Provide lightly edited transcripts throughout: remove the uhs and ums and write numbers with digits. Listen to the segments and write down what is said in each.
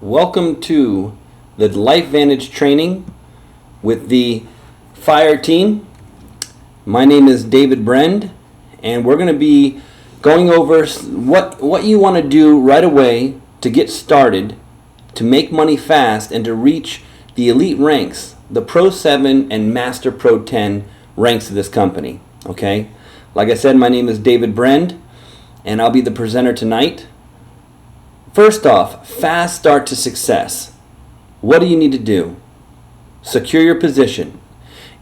Welcome to the LifeVantage training with the FIRE team. My name is David Brend, and we're going to be going over what you want to do right away to get started, to make money fast, and to reach the elite ranks, the Pro 7 and Master Pro 10 ranks of this company. Okay? Like I said, my name is David Brend, and I'll be the presenter tonight. First off, fast start to success. What do you need to do? Secure your position.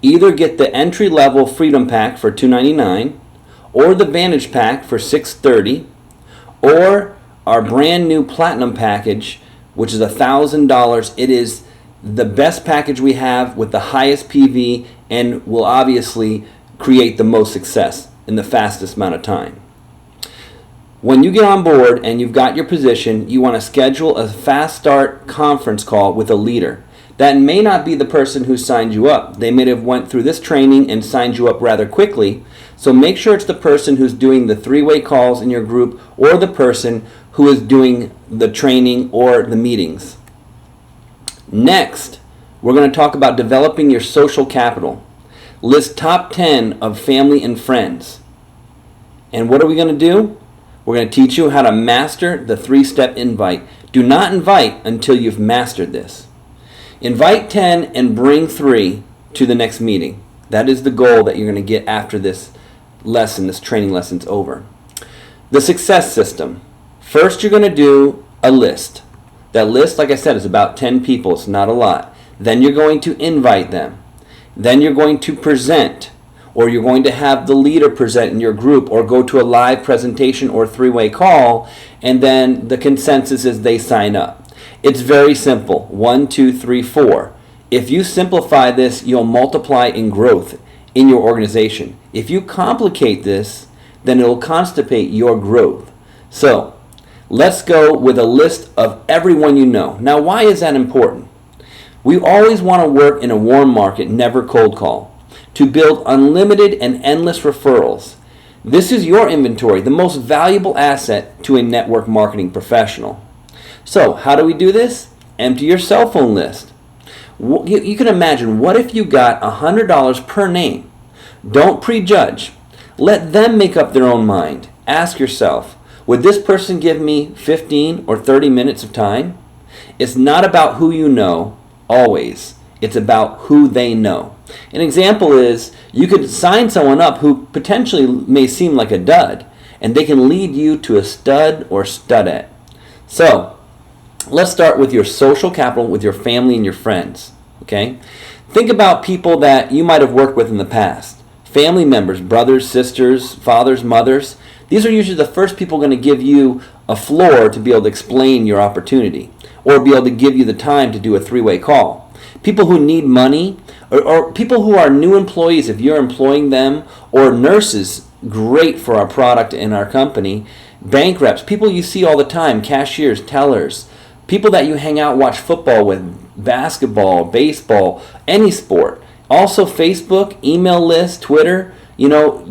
Either get the entry-level Freedom Pack for $299, or the Vantage Pack for $630, or our brand new Platinum package, which is $1,000. It is the best package we have with the highest PV and will obviously create the most success in the fastest amount of time. When you get on board and you've got your position, you want to schedule a fast start conference call with a leader. That may not be the person who signed you up. They may have went through this training and signed you up rather quickly. So make sure it's the person who's doing the three-way calls in your group or the person who is doing the training or the meetings. Next, we're going to talk about developing your social capital. List top 10 of family and friends. And what are we going to do? We're going to teach you how to master the three-step invite. Do not invite until you've mastered this. Invite 10 and bring 3 to the next meeting. That is the goal that you're going to get after this lesson, this training lesson's over. The success system. First, you're going to do a list. That list, like I said, is about 10 people. It's not a lot. Then you're going to invite them. Then you're going to present, or you're going to have the leader present in your group, or go to a live presentation or three-way call, and then the consensus is they sign up. It's very simple. 1, 2, 3, 4. If you simplify this, you'll multiply in growth in your organization. If you complicate this, then it'll constipate your growth. So, let's go with a list of everyone you know. Now, why is that important? We always want to work in a warm market, never cold call, to build unlimited and endless referrals. This is your inventory, the most valuable asset to a network marketing professional. So, how do we do this? Empty your cell phone list. You can imagine, what if you got $100 per name? Don't prejudge. Let them make up their own mind. Ask yourself, would this person give me 15 or 30 minutes of time? It's not about who you know, always. It's about who they know. An example is, you could sign someone up who potentially may seem like a dud, and they can lead you to a stud or studette. So, let's start with your social capital, with your family and your friends. Okay? Think about people that you might have worked with in the past. Family members, brothers, sisters, fathers, mothers. These are usually the first people going to give you a floor to be able to explain your opportunity, or be able to give you the time to do a three-way call. People who need money, or people who are new employees, if you're employing them, or nurses, great for our product and our company, bank reps, people you see all the time, cashiers, tellers, people that you hang out, watch football with, basketball, baseball, any sport. Also Facebook, email list, Twitter,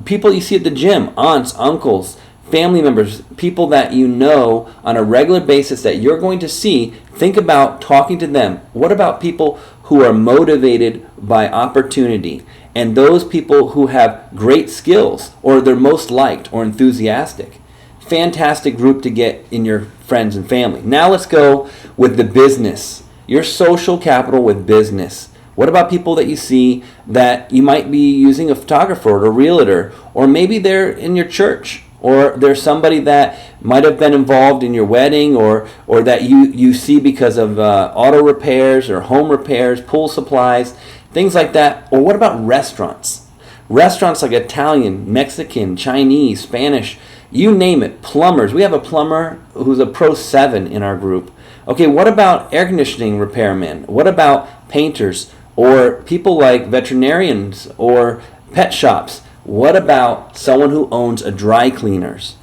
people you see at the gym, aunts, uncles, family members, people that you know on a regular basis that you're going to see. Think about talking to them. What about people who are motivated by opportunity, and those people who have great skills, or they're most liked or enthusiastic? Fantastic group to get in your friends and family. Now let's go with the business. Your social capital with business. What about people that you see that you might be using a photographer or a realtor, or maybe they're in your church, or there's somebody that might have been involved in your wedding, or that you see because of auto repairs or home repairs, pool supplies, things like that. Or what about restaurants? Restaurants like Italian, Mexican, Chinese, Spanish, you name it, plumbers. We have a plumber who's a Pro 7 in our group. Okay, what about air conditioning repairmen? What about painters, or people like veterinarians or pet shops? What about someone who owns a dry cleaners?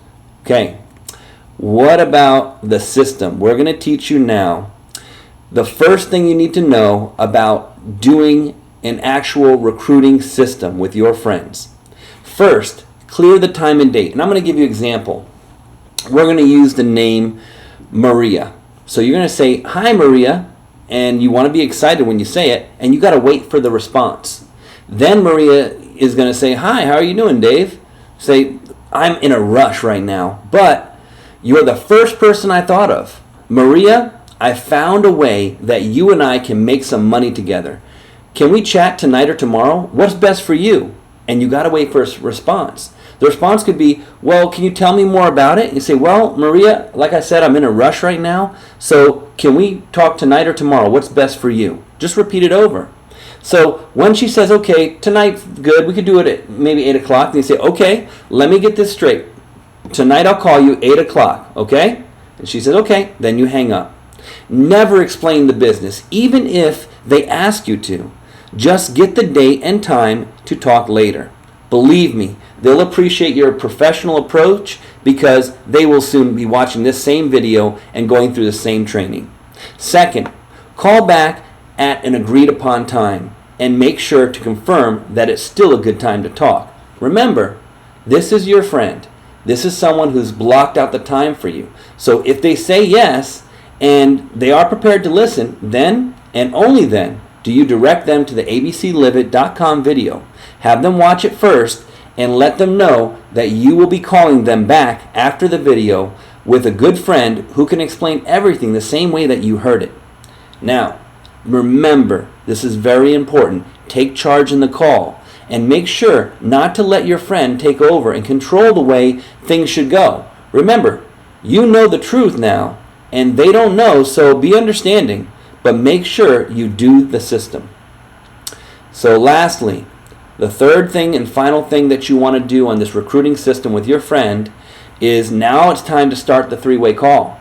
Okay, what about the system? We're going to teach you now the first thing you need to know about doing an actual recruiting system with your friends. First, clear the time and date. And I'm going to give you an example. We're going to use the name Maria. So you're going to say, "Hi, Maria," and you want to be excited when you say it, and you got to wait for the response. Then Maria is going to say, "Hi, how are you doing, Dave?" Say, "I'm in a rush right now, but you're the first person I thought of. Maria, I found a way that you and I can make some money together. Can we chat tonight or tomorrow? What's best for you?" And you got to wait for a response. The response could be, "Well, can you tell me more about it?" And you say, "Well, Maria, like I said, I'm in a rush right now, so can we talk tonight or tomorrow? What's best for you?" Just repeat it over. So when she says, "Okay, tonight's good, we could do it at maybe 8 o'clock," then you say, "Okay, let me get this straight. Tonight I'll call you 8 o'clock, okay?" And she says, "Okay," then you hang up. Never explain the business, even if they ask you to. Just get the date and time to talk later. Believe me, they'll appreciate your professional approach because they will soon be watching this same video and going through the same training. Second, call back at an agreed upon time and make sure to confirm that it's still a good time to talk. Remember, this is your friend. This is someone who's blocked out the time for you. So if they say yes and they are prepared to listen, then and only then do you direct them to the abclivet.com video. Have them watch it first and let them know that you will be calling them back after the video with a good friend who can explain everything the same way that you heard it. Now, remember, this is very important. Take charge in the call and make sure not to let your friend take over and control the way things should go. Remember, you know the truth now and they don't know, so be understanding, but make sure you do the system. So lastly, the third thing and final thing that you want to do on this recruiting system with your friend is now it's time to start the three-way call.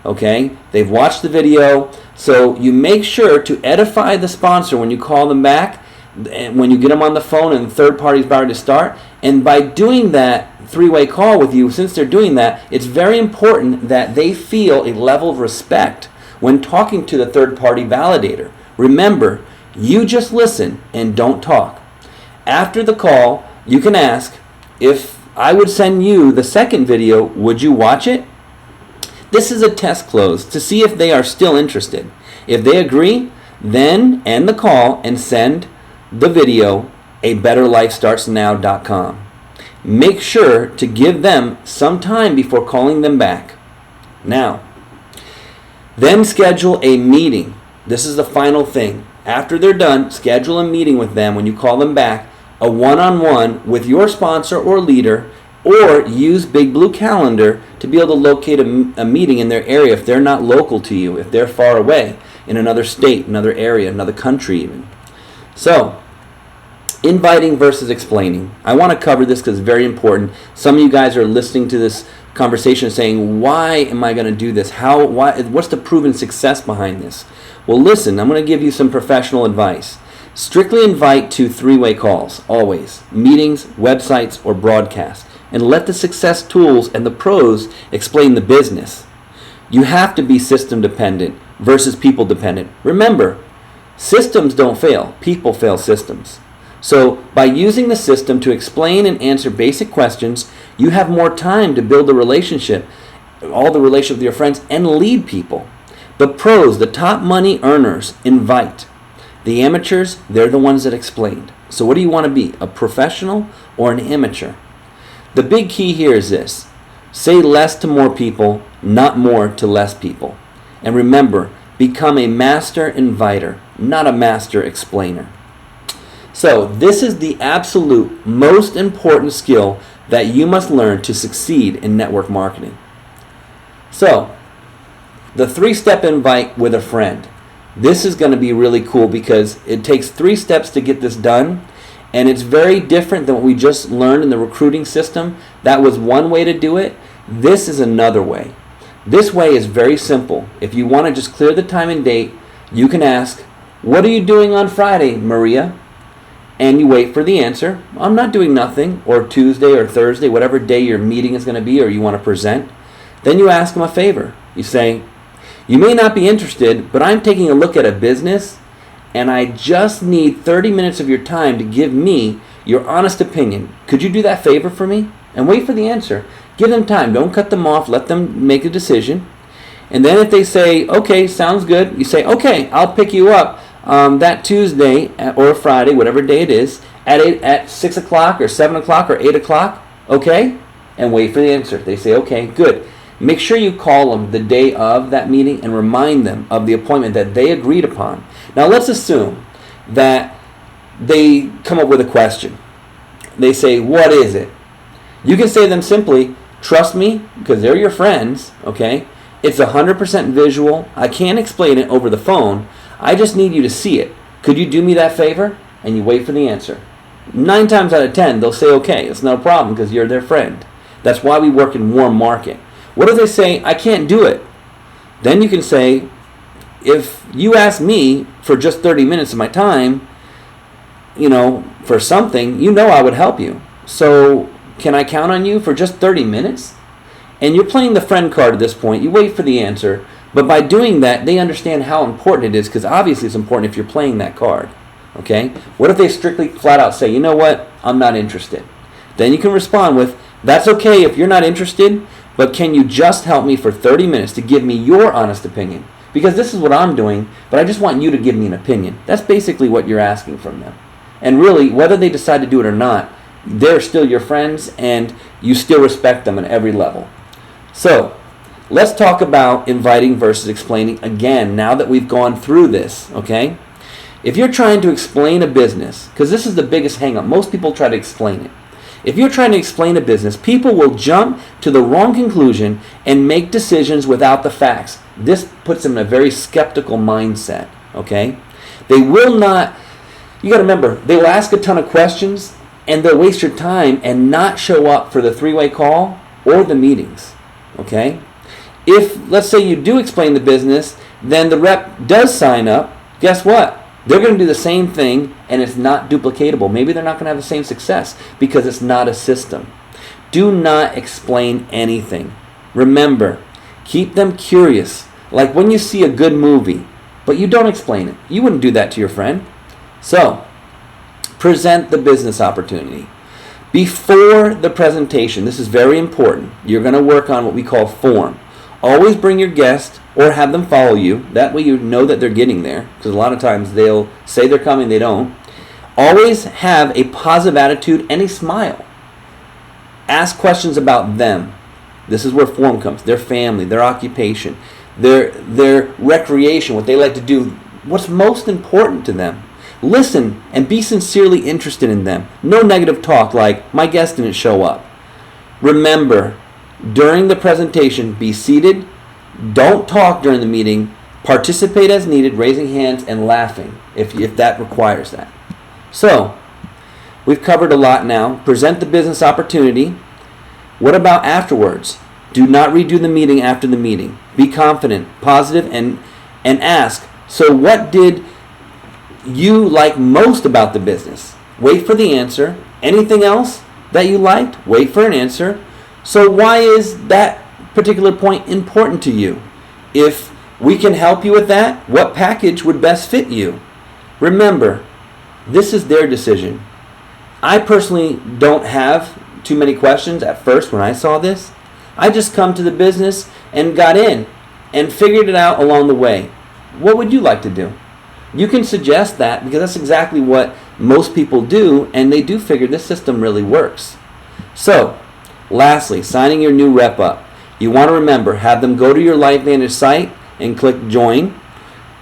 Okay? They've watched the video, so you make sure to edify the sponsor when you call them back, and when you get them on the phone and the third party's about to start. And by doing that three-way call with you, since they're doing that, it's very important that they feel a level of respect when talking to the third-party validator. Remember, you just listen and don't talk. After the call, you can ask, "If I would send you the second video, would you watch it?" This is a test close to see if they are still interested. If they agree, then end the call and send the video abetterlifestartsnow.com. Make sure to give them some time before calling them back. Now, then schedule a meeting. This is the final thing. After they're done, schedule a meeting with them when you call them back, a one-on-one with your sponsor or leader, or use Big Blue Calendar to be able to locate a meeting in their area if they're not local to you, if they're far away, in another state, another area, another country even. So, inviting versus explaining. I want to cover this because it's very important. Some of you guys are listening to this conversation saying, "Why am I going to do this? What's the proven success behind this?" Well, listen, I'm going to give you some professional advice. Strictly invite to three-way calls, always. Meetings, websites, or broadcasts. And let the success tools and the pros explain the business. You have to be system dependent versus people dependent. Remember, systems don't fail. People fail systems. So by using the system to explain and answer basic questions, you have more time to build a relationship, all the relationship with your friends, and lead people. The pros, the top money earners, invite. The amateurs, they're the ones that explained. So what do you want to be, a professional or an amateur? The big key here is this. Say less to more people, not more to less people. And remember, become a master inviter, not a master explainer. So this is the absolute most important skill that you must learn to succeed in network marketing. So, the three-step invite with a friend. This is going to be really cool because it takes 3 steps to get this done, and it's very different than what we just learned in the recruiting system. That was one way to do it. This is another way. This way is very simple. If you want to just clear the time and date, you can ask, "What are you doing on Friday, Maria?" And you wait for the answer. "I'm not doing nothing," or Tuesday or Thursday, whatever day your meeting is going to be or you want to present. Then you ask them a favor. You say, "You may not be interested, but I'm taking a look at a business and I just need 30 minutes of your time to give me your honest opinion. Could you do that favor for me?" And wait for the answer. Give them time. Don't cut them off. Let them make a decision. And then if they say, okay, sounds good, you say, okay, I'll pick you up that Tuesday or Friday, whatever day it is, at 6 o'clock or 7 o'clock or 8 o'clock, okay? And wait for the answer. They say, okay, good. Make sure you call them the day of that meeting and remind them of the appointment that they agreed upon. Now let's assume that they come up with a question. They say, what is it? You can say to them simply, trust me, because they're your friends, okay? It's 100% visual. I can't explain it over the phone. I just need you to see it. Could you do me that favor? And you wait for the answer. 9 times out of 10, they'll say, okay, it's no problem because you're their friend. That's why we work in warm market. What if they say, I can't do it? Then you can say, if you ask me for just 30 minutes of my time, for something, I would help you. So can I count on you for just 30 minutes? And you're playing the friend card at this point. You wait for the answer. But by doing that, they understand how important it is, because obviously it's important if you're playing that card. Okay? What if they strictly flat out say, you know what, I'm not interested? Then you can respond with, that's okay if you're not interested, but can you just help me for 30 minutes to give me your honest opinion? Because this is what I'm doing, but I just want you to give me an opinion. That's basically what you're asking from them. And really, whether they decide to do it or not, they're still your friends and you still respect them at every level. So, let's talk about inviting versus explaining again now that we've gone through this, okay? If you're trying to explain a business, because this is the biggest hang-up, most people try to explain it. If you're trying to explain a business, people will jump to the wrong conclusion and make decisions without the facts. This puts them in a very skeptical mindset, okay? They will not, you got to remember, they will ask a ton of questions and they'll waste your time and not show up for the three-way call or the meetings, okay? If, let's say you do explain the business, then the rep does sign up, guess what? They're going to do the same thing and it's not duplicatable. Maybe they're not going to have the same success because it's not a system. Do not explain anything. Remember, keep them curious. Like when you see a good movie, but you don't explain it. You wouldn't do that to your friend. So, present the business opportunity. Before the presentation, this is very important, you're going to work on what we call form. Always bring your guest or have them follow you. That way you know that they're getting there, because a lot of times they'll say they're coming, they don't. Always have a positive attitude and a smile. Ask questions about them. This is where form comes. Their family, their occupation, their recreation, what they like to do, what's most important to them. Listen and be sincerely interested in them. No negative talk like, my guest didn't show up. Remember, during the presentation, be seated. Don't talk during the meeting. Participate as needed, raising hands and laughing if that requires that. So, we've covered a lot now. Present the business opportunity. What about afterwards? Do not redo the meeting after the meeting. Be confident, positive, and ask, so what did you like most about the business? Wait for the answer. Anything else that you liked? Wait for an answer. So why is that particular point important to you? If we can help you with that, what package would best fit you? Remember, this is their decision. I personally don't have too many questions at first when I saw this. I just come to the business and got in and figured it out along the way. What would you like to do? You can suggest that, because that's exactly what most people do, and they do figure this system really works. So, lastly, signing your new rep up. You want to remember, have them go to your LifeVantage site and click join,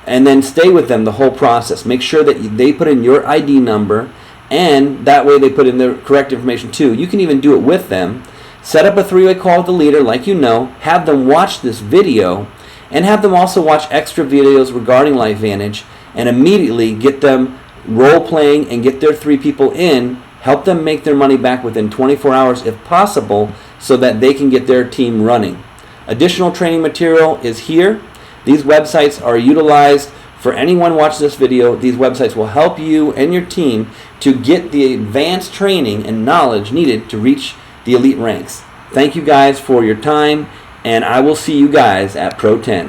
and then stay with them the whole process. Make sure that they put in your ID number, and that way they put in the correct information too. You can even do it with them. Set up a three-way call with the leader like you know. Have them watch this video, and have them also watch extra videos regarding LifeVantage, and immediately get them role-playing and get their 3 people in. Help them make their money back within 24 hours if possible, so that they can get their team running. Additional training material is here. These websites are utilized for anyone watching this video. These websites will help you and your team to get the advanced training and knowledge needed to reach the elite ranks. Thank you guys for your time, and I will see you guys at Pro 10.